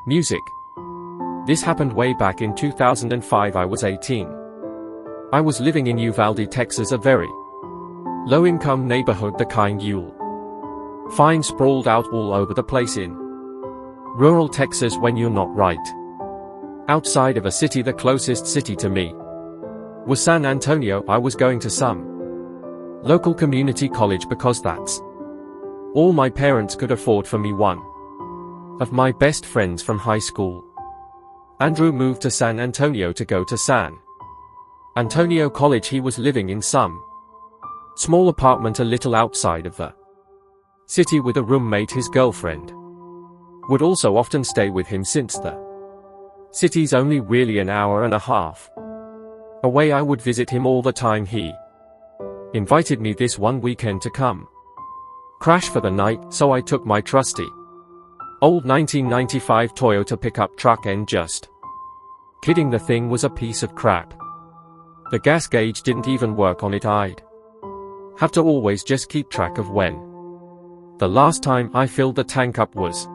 Music. This happened way back in 2005. I was 18. I was living in Uvalde, Texas, a very low-income neighborhood, the kind you'll find sprawled out all over the place in rural Texas when you're not right outside of a city. The closest city to me was San Antonio. I was going to some local community college because that's all my parents could afford for me. One of my best friends from high school, Andrew, moved to San Antonio to go to San Antonio College. He was living in some small apartment a little outside of the city with a roommate. His girlfriend would also often stay with him since the city's only really an hour and a half away. I would visit him all the time. He invited me this one weekend to come crash for the night, so I took my trusty old 1995 Toyota pickup truck, and just kidding, the thing was a piece of crap. The gas gauge didn't even work on it. I'd have to always just keep track of when the last time I filled the tank up was,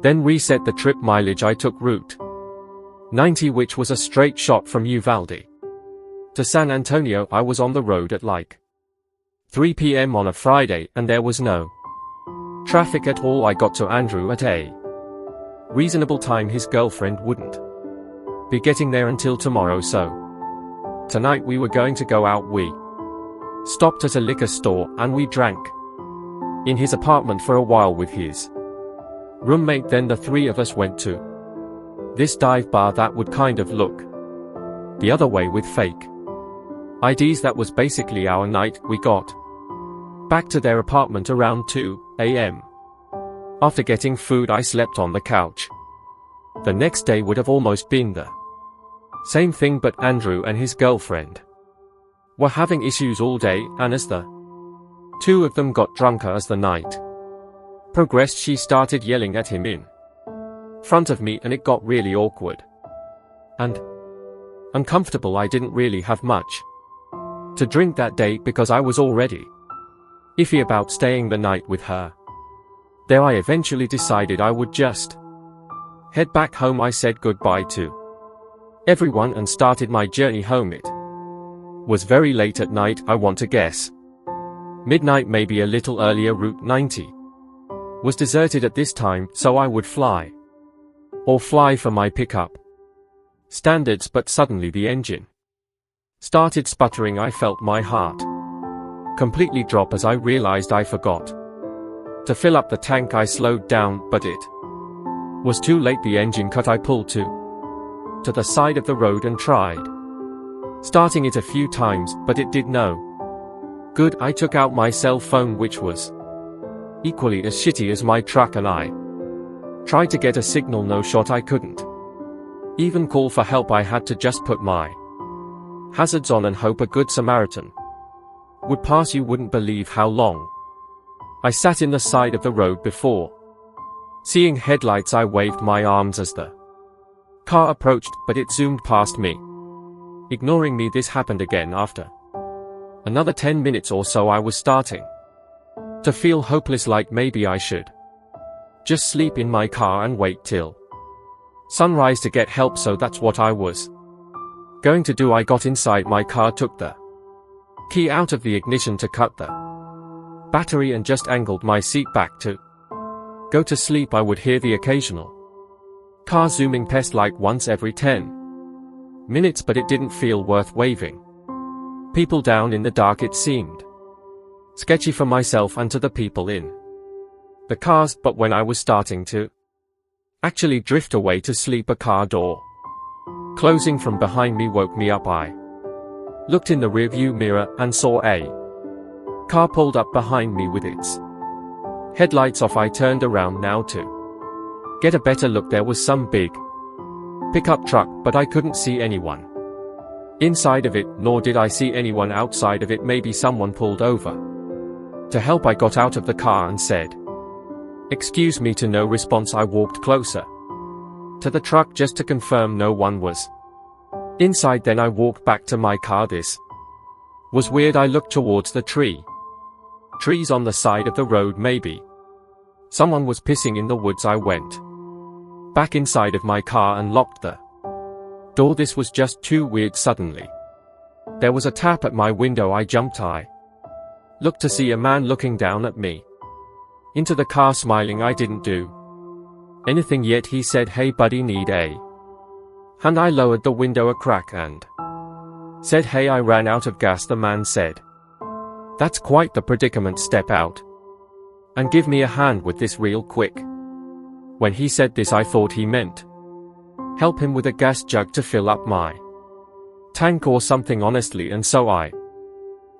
then reset the trip mileage. I took Route 90, which was a straight shot from Uvalde to San Antonio. I was on the road at like 3 p.m. on a Friday, and there was no traffic at all. I got to Andrew at a reasonable time. His girlfriend wouldn't be getting there until tomorrow, so tonight we were going to go out. We stopped at a liquor store, and we drank in his apartment for a while with his roommate. Then the three of us went to this dive bar that would kind of look the other way with fake IDs. That was basically our night. We got back to their apartment around 2 a.m. After getting food, I slept on the couch. The next day would have almost been the same thing, but Andrew and his girlfriend were having issues all day, and as the two of them got drunker as the night progressed, she started yelling at him in front of me, and it got really awkward and uncomfortable. I didn't really have much to drink that day because I was already iffy about staying the night with her. There, I eventually decided I would just head back home. I said goodbye to everyone and started my journey home. It was very late at night. I want to guess midnight, maybe a little earlier. Route 90 was deserted at this time, so I would fly for my pickup standards, but suddenly the engine started sputtering. I felt my heart completely drop as I realized I forgot to fill up the tank. I slowed down, but it was too late. The engine cut. I pulled to the side of the road and tried starting it a few times, but it did no good. I took out my cell phone, which was equally as shitty as my truck, and I tried to get a signal. No shot. I couldn't even call for help. I had to just put my hazards on and hope a good Samaritan would pass. You wouldn't believe how long I sat in the side of the road before seeing headlights. I waved my arms as the car approached, but it zoomed past me, ignoring me. This happened again after another 10 minutes or so. I was starting to feel hopeless, like maybe I should just sleep in my car and wait till sunrise to get help. So that's what I was going to do. I got inside my car, took the key out of the ignition to cut the battery, and just angled my seat back to go to sleep. I would hear the occasional car zooming past like once every 10 minutes, but it didn't feel worth waving people down in the dark. It seemed sketchy for myself and to the people in the cars, but when I was starting to actually drift away to sleep, a car door closing from behind me woke me up. I looked in the rearview mirror and saw a car pulled up behind me with its headlights off. I turned around now to get a better look. There was some big pickup truck, but I couldn't see anyone inside of it, nor did I see anyone outside of it. Maybe someone pulled over to help. I got out of the car and said, "Excuse me," to no response. I walked closer to the truck just to confirm no one was inside. Then I walked back to my car. This was weird. I looked towards the trees on the side of the road. Maybe someone was pissing in the woods. I went back inside of my car and locked the door. This was just too weird. Suddenly, there was a tap at my window. I jumped. I looked to see a man looking down at me into the car, smiling. I didn't do anything yet. He said, "Hey buddy, need a hand?" I lowered the window a crack and said, "Hey, I ran out of gas." The man said, "That's quite the predicament. Step out and give me a hand with this real quick." When he said this, I thought he meant help him with a gas jug to fill up my tank or something, honestly, and so I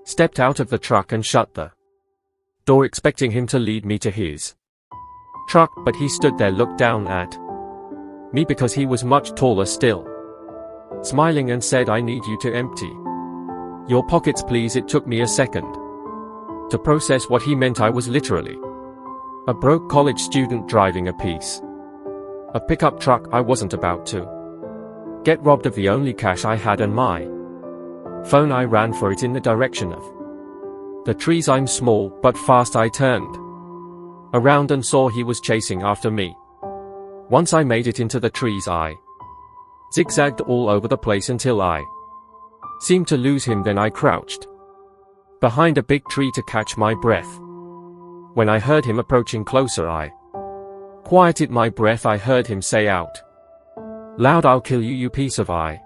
stepped out of the truck and shut the door, expecting him to lead me to his truck, but he stood there, looked down at me because he was much taller still, smiling, and said, "I need you to empty your pockets, please." It took me a second to process what he meant. I was literally a broke college student driving a pickup truck. I wasn't about to get robbed of the only cash I had and my phone. I ran for it in the direction of the trees. I'm small but fast. I turned around and saw he was chasing after me. Once I made it into the trees, I zigzagged all over the place until I seemed to lose him. Then I crouched behind a big tree to catch my breath. When I heard him approaching closer, I quieted my breath. I heard him say out loud, "I'll kill you, you piece of I."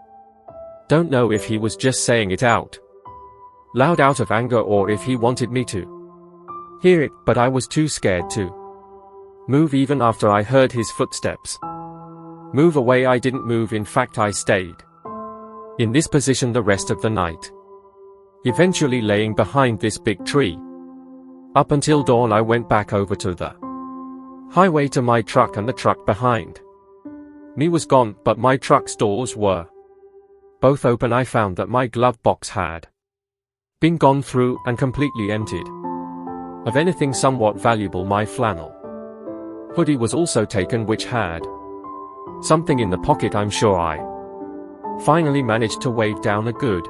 Don't know if he was just saying it out loud out of anger or if he wanted me to hear it, but I was too scared to move. Even after I heard his footsteps move away, I didn't move. In fact, I stayed in this position the rest of the night, eventually laying behind this big tree up until dawn. I went back over to the highway to my truck, and the truck behind me was gone, but my truck's doors were both open. I found that my glove box had been gone through and completely emptied of anything somewhat valuable. My flannel hoodie was also taken, which had something in the pocket. I'm sure I finally managed to wave down a good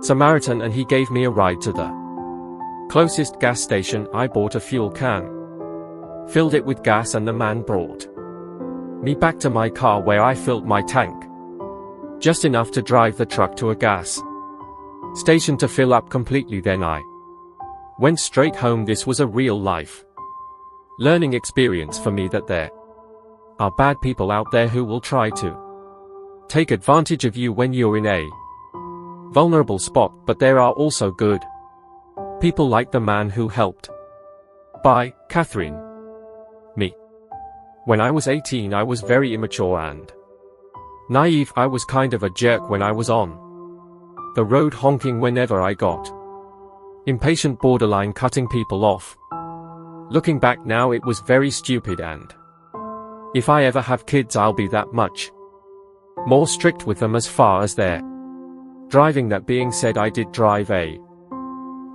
Samaritan, and he gave me a ride to the closest gas station. I bought a fuel can, filled it with gas, and the man brought me back to my car, where I filled my tank just enough to drive the truck to a gas station to fill up completely. Then I went straight home. This was a real life learning experience for me that there are bad people out there who will try to take advantage of you when you're in a vulnerable spot, but there are also good people like the man who helped. By Catherine. Me. When I was 18, I was very immature and naive. I was kind of a jerk when I was on the road, honking whenever I got impatient, borderline cutting people off. Looking back now, it was very stupid, and if I ever have kids, I'll be that much more strict with them as far as their driving. That being said, I did drive a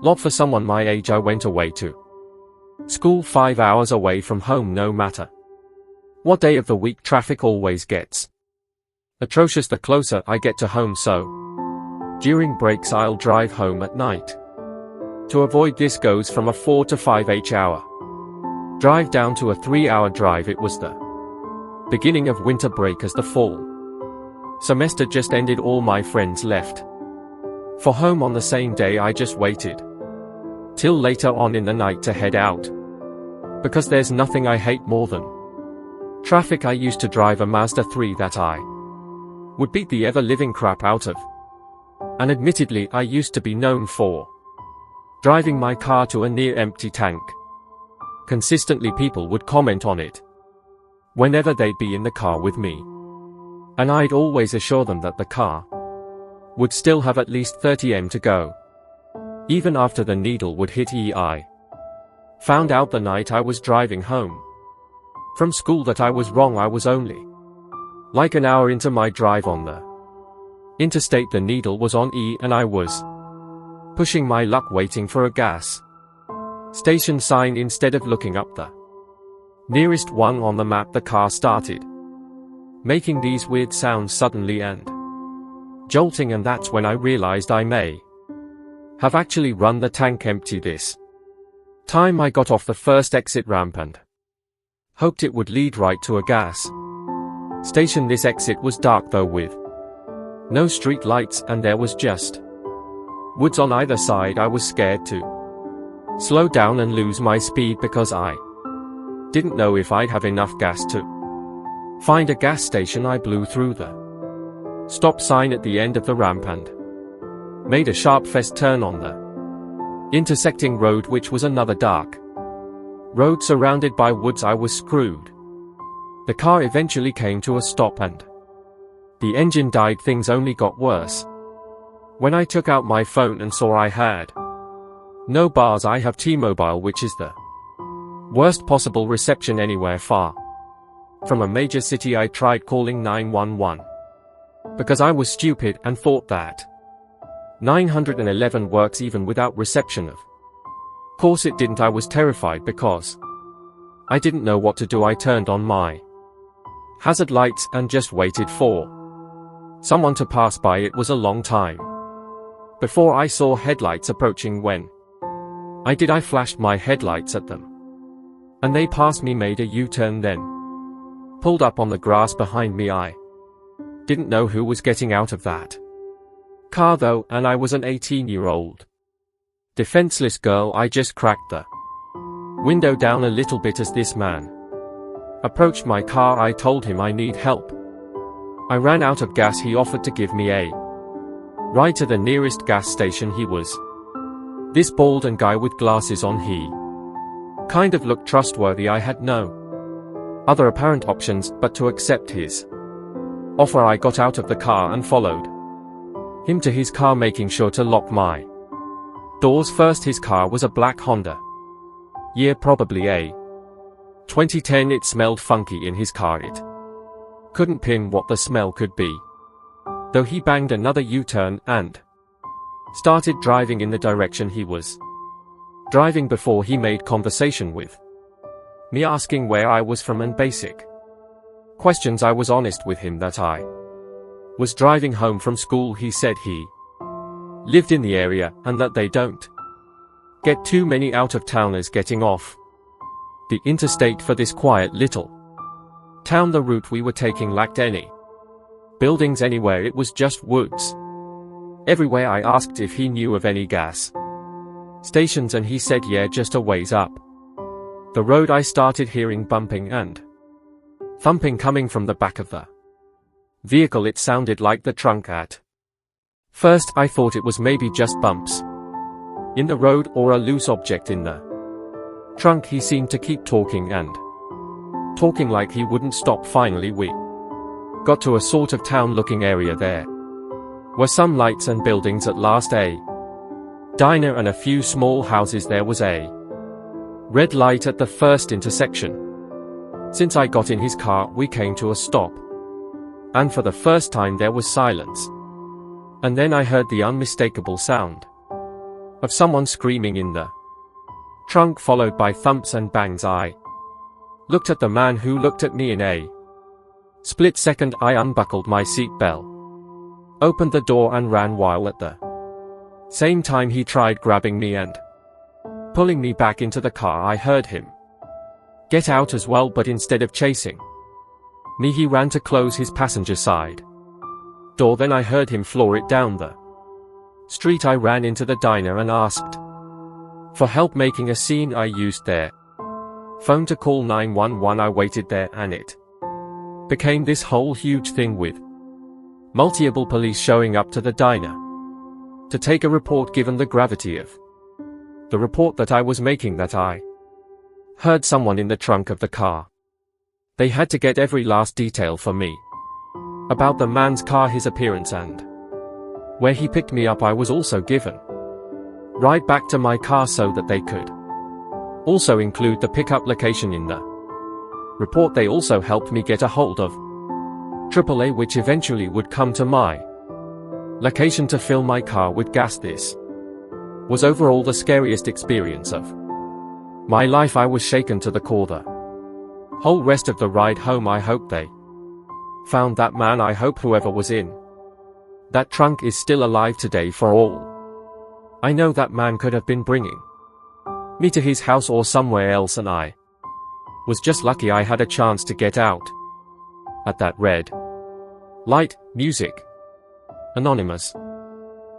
lot for someone my age. I went away to school 5 hours away from home. No matter what day of the week, traffic always gets atrocious the closer I get to home, so during breaks I'll drive home at night. To avoid this, goes from a 4 to 5 hour drive down to a 3-hour drive. It was the beginning of winter break as the fall semester just ended. All my friends left for home on the same day. I just waited till later on in the night to head out, because there's nothing I hate more than traffic. I used to drive a Mazda 3 that I would beat the ever-living crap out of, and admittedly I used to be known for driving my car to a near-empty tank. Consistently people would comment on it whenever they'd be in the car with me, and I'd always assure them that the car would still have at least 30 m to go, even after the needle would hit E. I found out the night I was driving home from school that I was wrong. I was only like an hour into my drive on the interstate. The needle was on E, and I was pushing my luck, waiting for a gas station sign instead of looking up the nearest one on the map. The car started making these weird sounds suddenly and jolting, and that's when I realized I may have actually run the tank empty. This time I got off the first exit ramp and hoped it would lead right to a gas Station. This exit was dark though, with no street lights, and there was just woods on either side. I was scared to slow down and lose my speed because I didn't know if I'd have enough gas to find a gas station. I blew through the stop sign at the end of the ramp and made a sharp fast turn on the intersecting road, which was another dark road surrounded by woods. I was screwed. The car eventually came to a stop and the engine died. Things only got worse when I took out my phone and saw I had no bars. I have T-Mobile, which is the worst possible reception anywhere far from a major city. I tried calling 911 because I was stupid and thought that 911 works even without reception. Of course it didn't. I was terrified because I didn't know what to do. I turned on my hazard lights and just waited for someone to pass by. It was a long time before I saw headlights approaching. When I did, I flashed my headlights at them and they passed me, made a U-turn, then pulled up on the grass behind me. I didn't know who was getting out of that car though, and I was an 18-year-old defenseless girl. I just cracked the window down a little bit as this man approached my car. I told him I need help. I ran out of gas. He offered to give me a ride to the nearest gas station. He was this bald and guy with glasses on. He kind of looked trustworthy. I had no other apparent options but to accept his offer. I got out of the car and followed him to his car, making sure to lock my doors first. His car was a black Honda. Year probably a 2010. It smelled funky in his car. It couldn't pin what the smell could be, though he banged another U-turn and started driving in the direction he was driving before he made conversation with me, asking where I was from and basic questions. I was honest with him that I was driving home from school. He said he lived in the area and that they don't get too many out-of-towners getting off the interstate for this quiet little town. The route we were taking lacked any buildings anywhere. It was just woods everywhere. I asked if he knew of any gas stations and he said yeah, just a ways up the road. I started hearing bumping and thumping coming from the back of the vehicle. It sounded like the trunk. At first I thought it was maybe just bumps in the road or a loose object in the trunk. He seemed to keep talking and talking like he wouldn't stop. Finally we got to a sort of town-looking area. There were some lights and buildings at last, a diner and a few small houses. There was a red light at the first intersection. Since I got in his car, we came to a stop, and for the first time there was silence. And then I heard the unmistakable sound of someone screaming in the trunk, followed by thumps and bangs. I looked at the man, who looked at me. In a split second I unbuckled my seat belt, opened the door and ran, while at the same time he tried grabbing me and pulling me back into the car. I heard him get out as well, but instead of chasing me, he ran to close his passenger side door. Then I heard him floor it down the street. I ran into the diner and asked for help, making a scene. I used their phone to call 911. I waited there and it became this whole huge thing, with multiple police showing up to the diner to take a report. Given the gravity of the report that I was making, that I heard someone in the trunk of the car, they had to get every last detail for me about the man's car, his appearance, and where he picked me up. I was also given ride back to my car so that they could also include the pickup location in the report. They also helped me get a hold of AAA, which eventually would come to my location to fill my car with gas. This was overall the scariest experience of my life. I was shaken to the core the whole rest of the ride home. I hope they found that man. I hope whoever was in that trunk is still alive today. For all I know, that man could have been bringing me to his house or somewhere else, and I was just lucky I had a chance to get out At that red light, music. Anonymous.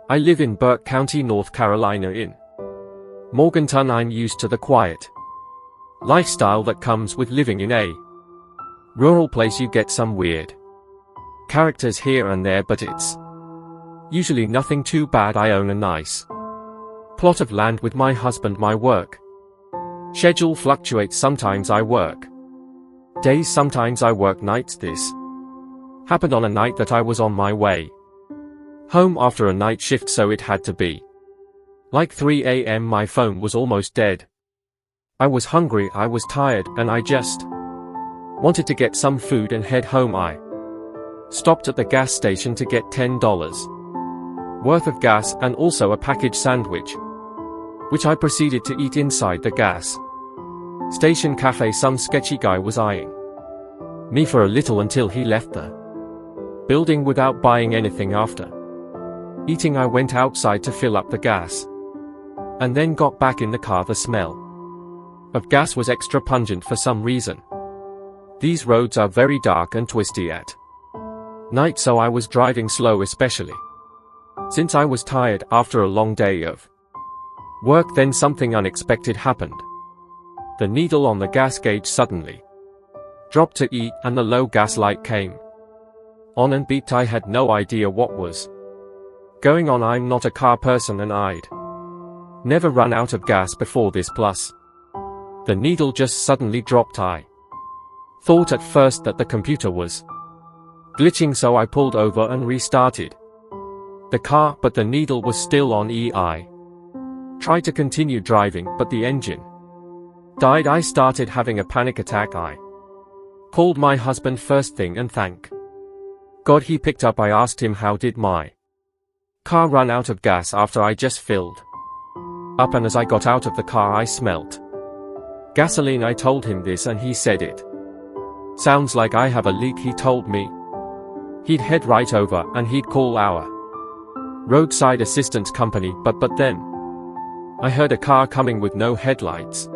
I live in Burke County, North Carolina in Morganton. I'm used to the quiet lifestyle that comes with living in a rural place. You get some weird characters here and there, but it's usually nothing too bad. I own a nice plot of land with my husband. My work schedule fluctuates. Sometimes I work days, sometimes I work nights. This happened on a night that I was on my way home after a night shift, so it had to be like 3 a.m. My phone was almost dead. I was hungry, I was tired, and I just wanted to get some food and head home. I stopped at the gas station to get $10 worth of gas and also a packaged sandwich, which I proceeded to eat inside the gas station cafe. Some sketchy guy was eyeing me for a little until he left the building without buying anything. After eating, I went outside to fill up the gas and then got back in the car. The smell of gas was extra pungent for some reason. These roads are very dark and twisty at night, so I was driving slow, especially since I was tired after a long day of work. Then something unexpected happened. The needle on the gas gauge suddenly dropped to E, and the low gas light came on and beeped. I had no idea what was going on. I'm not a car person and I'd never run out of gas before this, plus the needle just suddenly dropped. I thought at first that the computer was glitching, so I pulled over and restarted the car, but the needle was still on E. I tried to continue driving, but the engine died. I started having a panic attack. I called my husband first thing, and thank God he picked up. I asked him, how did my car run out of gas after I just filled up? And as I got out of the car, I smelt gasoline. I told him this, and he said, it sounds like I have a leak. He told me he'd head right over and he'd call our roadside assistance company, but then I heard a car coming with no headlights,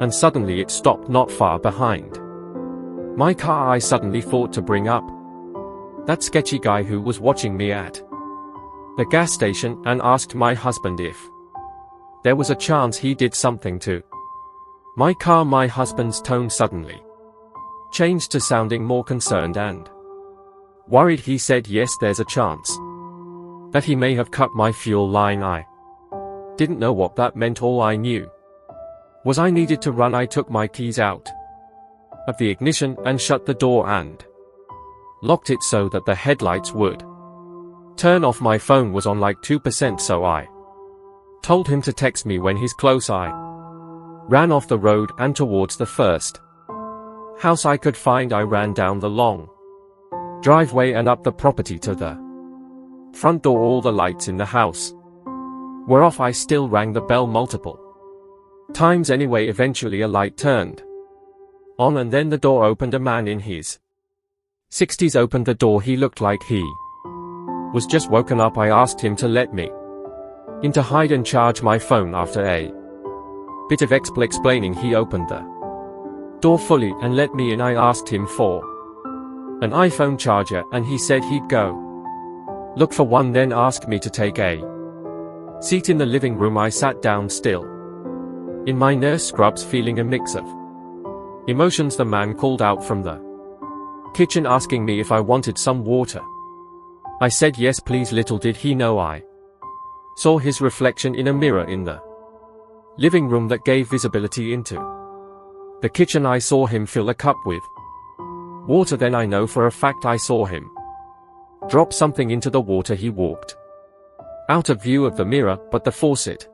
and suddenly it stopped not far behind my car. I suddenly thought to bring up that sketchy guy who was watching me at the gas station and asked my husband if there was a chance he did something to my car. My husband's tone suddenly changed to sounding more concerned and worried. He said, yes, there's a chance that he may have cut my fuel line. I didn't know what that meant. All I knew was I needed to run. I took my keys out of the ignition and shut the door and locked it so that the headlights would turn off. My phone was on like 2%, so I told him to text me when he's close. I ran off the road and towards the first house I could find. I ran down the long driveway and up the property to the front door. All the lights in the house were off. I still rang the bell multiple times anyway. Eventually a light turned on and then the door opened. A man in his 60s opened the door. He looked like he was just woken up. I asked him to let me in to hide and charge my phone. After a bit of explaining, he opened the door fully and let me in. I asked him for an iPhone charger and he said he'd go look for one, then asked me to take a seat in the living room. I sat down, still in my nurse scrubs, feeling a mix of emotions. The man called out from the kitchen asking me if I wanted some water. I said yes please. Little did he know I saw his reflection in a mirror in the living room that gave visibility into the kitchen. I saw him fill a cup with water. Then I know for a fact I saw him drop something into the water. He walked out of view of the mirror, but the faucet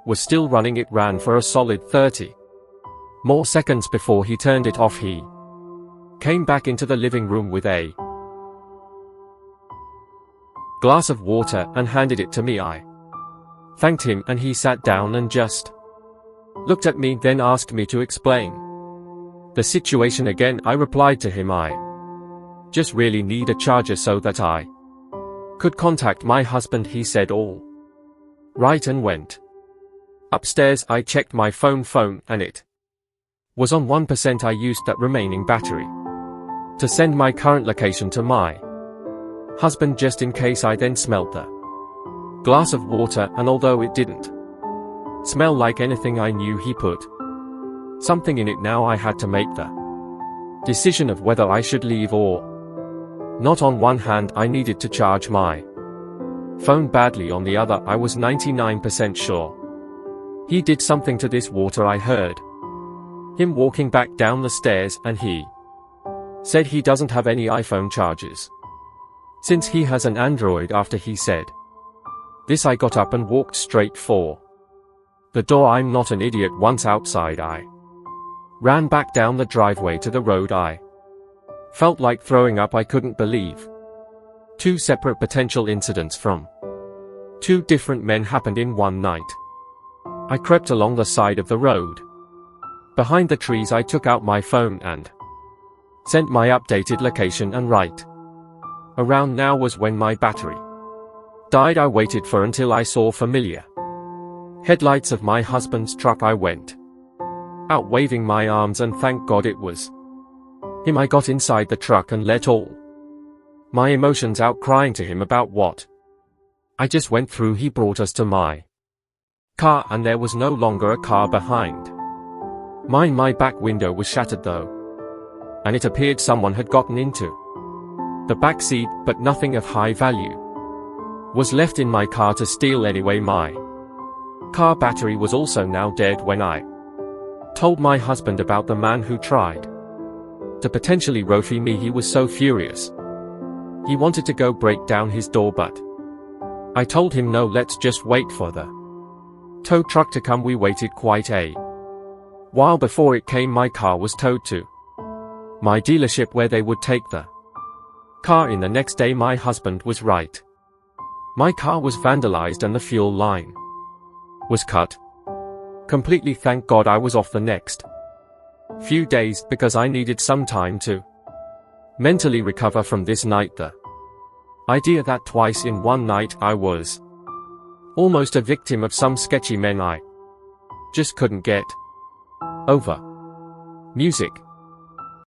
was still running. It ran for a solid 30 more seconds before he turned it off. He came back into the living room with a glass of water and handed it to me. I thanked him and he sat down and just looked at me, then asked me to explain the situation again. I replied to him, I just really need a charger so that I could contact my husband. He said all right and went upstairs. I checked my phone and it was on 1%. I used that remaining battery to send my current location to my husband just in case I then smelled the glass of water, and although it didn't smell like anything I knew he put something in it, now I had to make the decision of whether I should leave or not. On one hand, I needed to charge my phone badly. On the other, I was 99% sure he did something to this water. I heard him walking back down the stairs, and he said he doesn't have any iPhone chargers since he has an Android. After he said this, I got up and walked straight for the door. I'm not an idiot. Once outside, I ran back down the driveway to the road. I felt like throwing up. I couldn't believe two separate potential incidents from two different men happened in one night. I crept along the side of the road behind the trees. I took out my phone and sent my updated location, and right around now was when my battery died. I waited for until I saw familiar headlights of my husband's truck. I went out waving my arms, and thank God it was him. I got inside the truck and let all my emotions out, crying to him about what I just went through. He brought us to my car, and there was no longer a car behind mine. My back window was shattered though, and it appeared someone had gotten into the back seat, but nothing of high value was left in my car to steal anyway. My car battery was also now dead. When I told my husband about the man who tried to potentially roofie me, he was so furious. He wanted to go break down his door, but I told him no, let's just wait for the tow truck to come. We waited quite a while before it came. My car was towed to my dealership where they would take the car in the next day. My husband was right. My car was vandalized and the fuel line was cut completely. Thank God I was off the next few days, because I needed some time to mentally recover from this night. The idea that twice in one night I was almost a victim of some sketchy men, I just couldn't get over. Music.